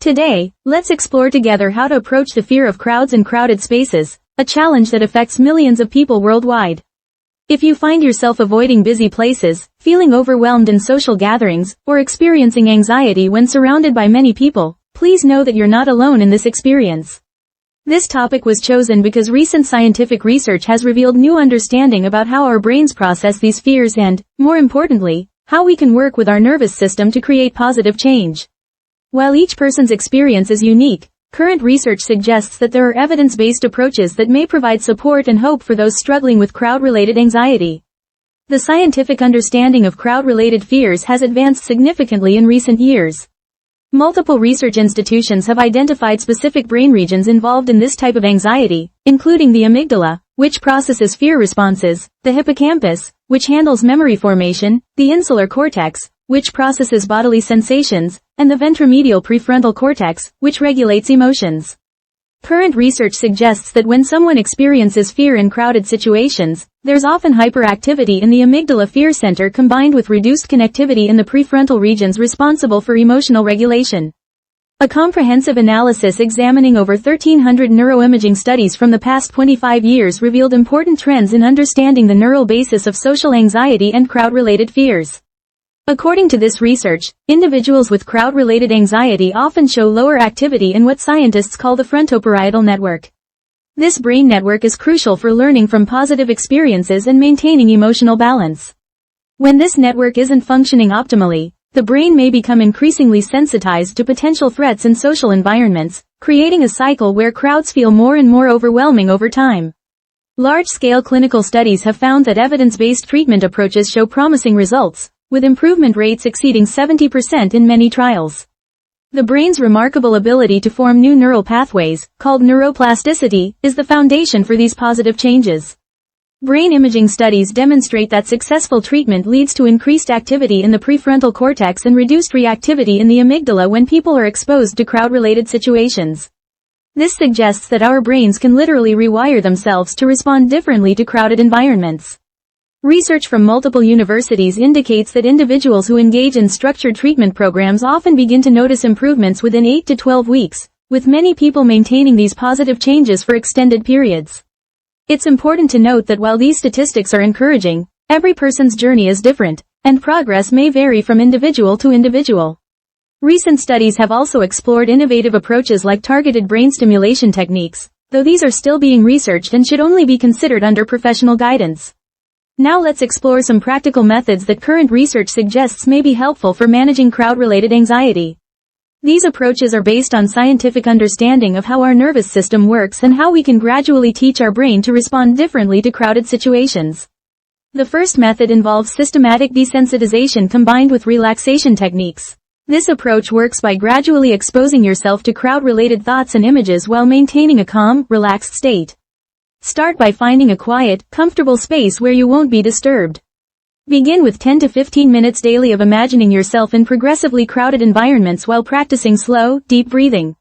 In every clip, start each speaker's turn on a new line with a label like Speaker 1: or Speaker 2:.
Speaker 1: Today, let's explore together how to approach the fear of crowds and crowded spaces, a challenge that affects millions of people worldwide. If you find yourself avoiding busy places, feeling overwhelmed in social gatherings, or experiencing anxiety when surrounded by many people, please know that you're not alone in this experience. This topic was chosen because recent scientific research has revealed new understanding about how our brains process these fears and, more importantly, how we can work with our nervous system to create positive change. While each person's experience is unique, current research suggests that there are evidence-based approaches that may provide support and hope for those struggling with crowd-related anxiety. The scientific understanding of crowd-related fears has advanced significantly in recent years. Multiple research institutions have identified specific brain regions involved in this type of anxiety, including the amygdala, which processes fear responses, the hippocampus, which handles memory formation, the insular cortex, which processes bodily sensations, and the ventromedial prefrontal cortex, which regulates emotions. Current research suggests that when someone experiences fear in crowded situations, there's often hyperactivity in the amygdala fear center combined with reduced connectivity in the prefrontal regions responsible for emotional regulation. A comprehensive analysis examining over 1,300 neuroimaging studies from the past 25 years revealed important trends in understanding the neural basis of social anxiety and crowd-related fears. According to this research, individuals with crowd-related anxiety often show lower activity in what scientists call the frontoparietal network. This brain network is crucial for learning from positive experiences and maintaining emotional balance. When this network isn't functioning optimally, the brain may become increasingly sensitized to potential threats in social environments, creating a cycle where crowds feel more and more overwhelming over time. Large-scale clinical studies have found that evidence-based treatment approaches show promising results, with improvement rates exceeding 70% in many trials. The brain's remarkable ability to form new neural pathways, called neuroplasticity, is the foundation for these positive changes. Brain imaging studies demonstrate that successful treatment leads to increased activity in the prefrontal cortex and reduced reactivity in the amygdala when people are exposed to crowd-related situations. This suggests that our brains can literally rewire themselves to respond differently to crowded environments. Research from multiple universities indicates that individuals who engage in structured treatment programs often begin to notice improvements within 8 to 12 weeks, with many people maintaining these positive changes for extended periods. It's important to note that while these statistics are encouraging, every person's journey is different, and progress may vary from individual to individual. Recent studies have also explored innovative approaches like targeted brain stimulation techniques, though these are still being researched and should only be considered under professional guidance. Now let's explore some practical methods that current research suggests may be helpful for managing crowd-related anxiety. These approaches are based on scientific understanding of how our nervous system works and how we can gradually teach our brain to respond differently to crowded situations. The first method involves systematic desensitization combined with relaxation techniques. This approach works by gradually exposing yourself to crowd-related thoughts and images while maintaining a calm, relaxed state. Start by finding a quiet, comfortable space where you won't be disturbed. Begin with 10 to 15 minutes daily of imagining yourself in progressively crowded environments while practicing slow, deep breathing.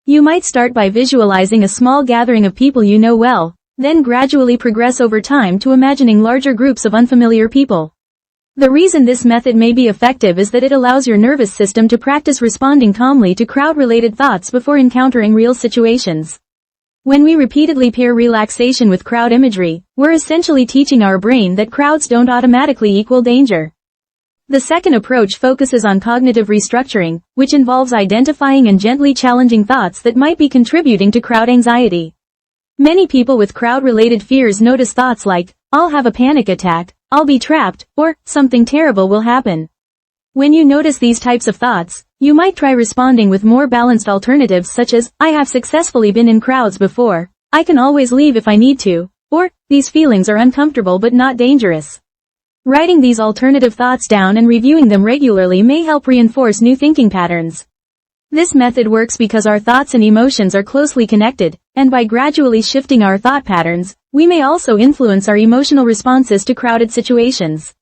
Speaker 1: You might start by visualizing a small gathering of people you know well, then gradually progress over time to imagining larger groups of unfamiliar people. The reason this method may be effective is that it allows your nervous system to practice responding calmly to crowd-related thoughts before encountering real situations. When we repeatedly pair relaxation with crowd imagery, we're essentially teaching our brain that crowds don't automatically equal danger. The second approach focuses on cognitive restructuring, which involves identifying and gently challenging thoughts that might be contributing to crowd anxiety. Many people with crowd-related fears notice thoughts like, "I'll have a panic attack," "I'll be trapped," or "something terrible will happen." When you notice these types of thoughts, you might try responding with more balanced alternatives such as, "I have successfully been in crowds before," "I can always leave if I need to," or, "These feelings are uncomfortable but not dangerous." Writing these alternative thoughts down and reviewing them regularly may help reinforce new thinking patterns. This method works because our thoughts and emotions are closely connected, and by gradually shifting our thought patterns, we may also influence our emotional responses to crowded situations.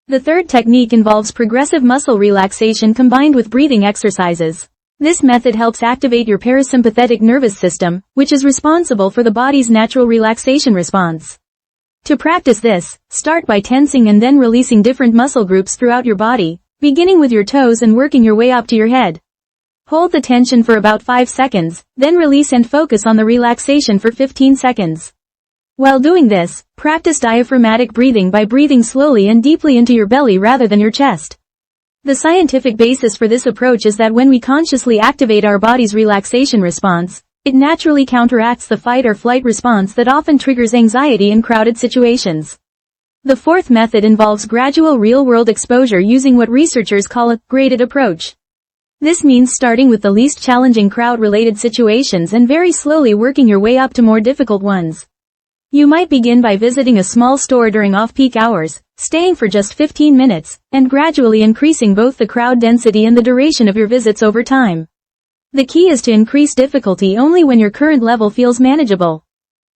Speaker 1: The third technique involves progressive muscle relaxation combined with breathing exercises. This method helps activate your parasympathetic nervous system, which is responsible for the body's natural relaxation response. To practice this, start by tensing and then releasing different muscle groups throughout your body, beginning with your toes and working your way up to your head. Hold the tension for about 5 seconds, then release and focus on the relaxation for 15 seconds. While doing this, practice diaphragmatic breathing by breathing slowly and deeply into your belly rather than your chest. The scientific basis for this approach is that when we consciously activate our body's relaxation response, it naturally counteracts the fight or flight response that often triggers anxiety in crowded situations. The fourth method involves gradual real-world exposure using what researchers call a graded approach. This means starting with the least challenging crowd-related situations and very slowly working your way up to more difficult ones. You might begin by visiting a small store during off-peak hours, staying for just 15 minutes, and gradually increasing both the crowd density and the duration of your visits over time. The key is to increase difficulty only when your current level feels manageable.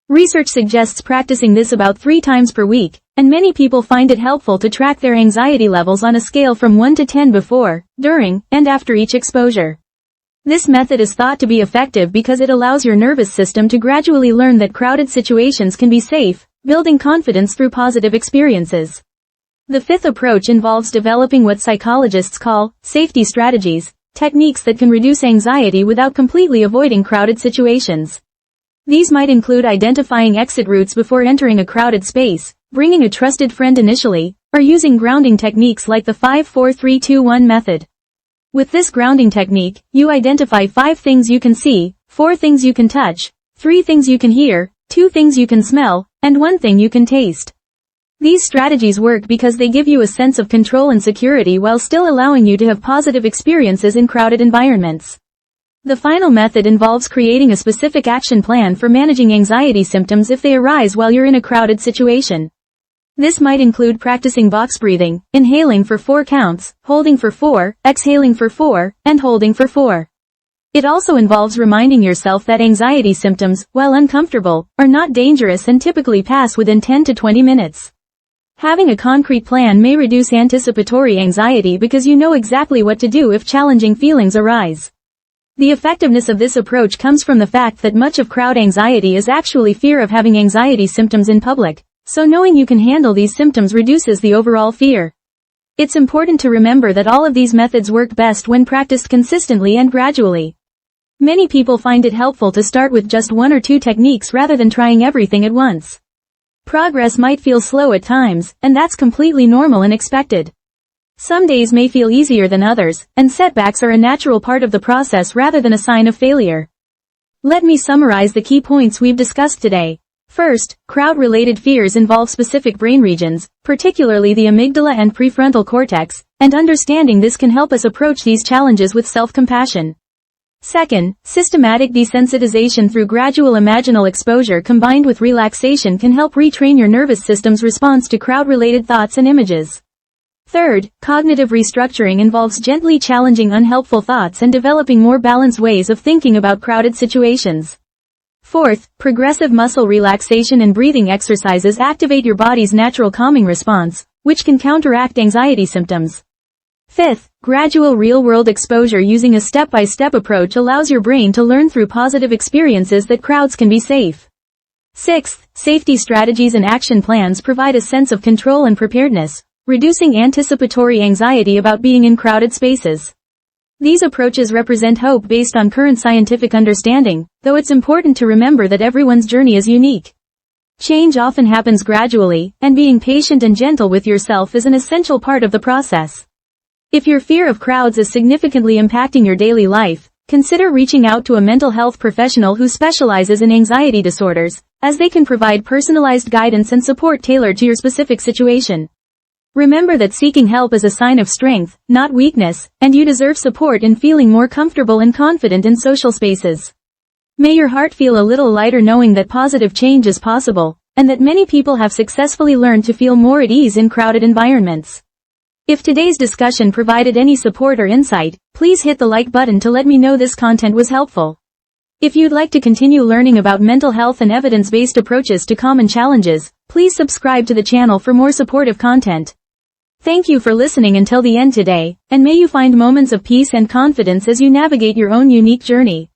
Speaker 1: Research suggests practicing this about 3 times per week, and many people find it helpful to track their anxiety levels on a scale from 1 to 10 before, during, and after each exposure. This method is thought to be effective because it allows your nervous system to gradually learn that crowded situations can be safe, building confidence through positive experiences. The fifth approach involves developing what psychologists call safety strategies, techniques that can reduce anxiety without completely avoiding crowded situations. These might include identifying exit routes before entering a crowded space, bringing a trusted friend initially, or using grounding techniques like the 5-4-3-2-1 method. With this grounding technique, you identify 5 things you can see, 4 things you can touch, 3 things you can hear, 2 things you can smell, and 1 thing you can taste. These strategies work because they give you a sense of control and security while still allowing you to have positive experiences in crowded environments. The final method involves creating a specific action plan for managing anxiety symptoms if they arise while you're in a crowded situation. This might include practicing box breathing, inhaling for 4 counts, holding for 4, exhaling for 4, and holding for 4. It also involves reminding yourself that anxiety symptoms, while uncomfortable, are not dangerous and typically pass within 10 to 20 minutes. Having a concrete plan may reduce anticipatory anxiety because you know exactly what to do if challenging feelings arise. The effectiveness of this approach comes from the fact that much of crowd anxiety is actually fear of having anxiety symptoms in public, so knowing you can handle these symptoms reduces the overall fear. It's important to remember that all of these methods work best when practiced consistently and gradually. Many people find it helpful to start with just 1 or 2 techniques rather than trying everything at once. Progress might feel slow at times, and that's completely normal and expected. Some days may feel easier than others, and setbacks are a natural part of the process rather than a sign of failure. Let me summarize the key points we've discussed today. First, crowd-related fears involve specific brain regions, particularly the amygdala and prefrontal cortex, and understanding this can help us approach these challenges with self-compassion. Second, systematic desensitization through gradual imaginal exposure combined with relaxation can help retrain your nervous system's response to crowd-related thoughts and images. Third, cognitive restructuring involves gently challenging unhelpful thoughts and developing more balanced ways of thinking about crowded situations. Fourth, progressive muscle relaxation and breathing exercises activate your body's natural calming response, which can counteract anxiety symptoms. Fifth, gradual real-world exposure using a step-by-step approach allows your brain to learn through positive experiences that crowds can be safe. Sixth, safety strategies and action plans provide a sense of control and preparedness, reducing anticipatory anxiety about being in crowded spaces. These approaches represent hope based on current scientific understanding, though it's important to remember that everyone's journey is unique. Change often happens gradually, and being patient and gentle with yourself is an essential part of the process. If your fear of crowds is significantly impacting your daily life, consider reaching out to a mental health professional who specializes in anxiety disorders, as they can provide personalized guidance and support tailored to your specific situation. Remember that seeking help is a sign of strength, not weakness, and you deserve support in feeling more comfortable and confident in social spaces. May your heart feel a little lighter knowing that positive change is possible, and that many people have successfully learned to feel more at ease in crowded environments. If today's discussion provided any support or insight, please hit the like button to let me know this content was helpful. If you'd like to continue learning about mental health and evidence-based approaches to common challenges, please subscribe to the channel for more supportive content. Thank you for listening until the end today, and may you find moments of peace and confidence as you navigate your own unique journey.